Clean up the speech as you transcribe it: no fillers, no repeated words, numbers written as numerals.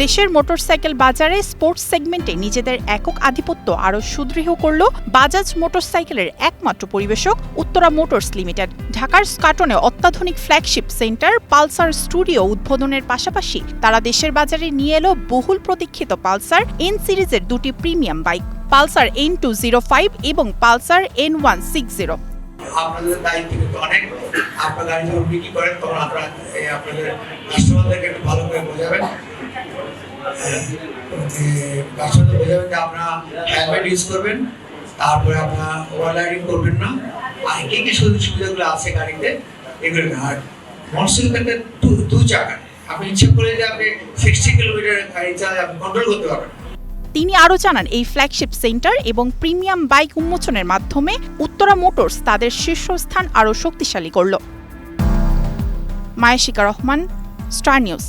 দেশের মোটরসাইকেল বাজারে স্পোর্টস সেগমেন্টে নিজেদের একক আধিপত্য আরও সুদৃঢ় করল বাজাজ মোটরসাইকেলের একমাত্র পরিবেশক উত্তরা মোটরস লিমিটেড। ঢাকার স্কাটনে অত্যাধুনিক ফ্ল্যাগশিপ সেন্টার পালসার স্টুডিও উদ্বোধনের পাশাপাশি তারা দেশের বাজারে নিয়ে এলো বহুল প্রতীক্ষিত পালসার এন সিরিজের দুটি প্রিমিয়াম বাইক, পালসার N205 এবং পালসার N160। আপনাদের দায়িত্ব কিন্তু অনেক। আপনারা গাড়ি যখন বিক্রি করেন তখন আপনারা আপনাদের কাস্টমারদেরকে একটু ভালো করে বোঝাবেন, কাস্টমারদের বোঝাবেন যে আপনারা হেলমেট ইউজ করবেন, তারপরে আপনারা ওভার রাইডিং করবেন না, আর কি কি সুবিধাগুলো আছে গাড়িতে এগুলো। আর মোটরসাইকেলটা দু চাকা, আপনি ইচ্ছে করে যে আপনি 60 কিলোমিটার গাড়ি চালালে আপনি কন্ট্রোল করতে পারবেন। তিনি আরও জানান, এই ফ্ল্যাগশিপ সেন্টার এবং প্রিমিয়াম বাইক উন্মোচনের মাধ্যমে উত্তরা মোটরস তাদের শীর্ষস্থান আরও শক্তিশালী করল। মায়াশিকা রহমান, স্টার নিউজ।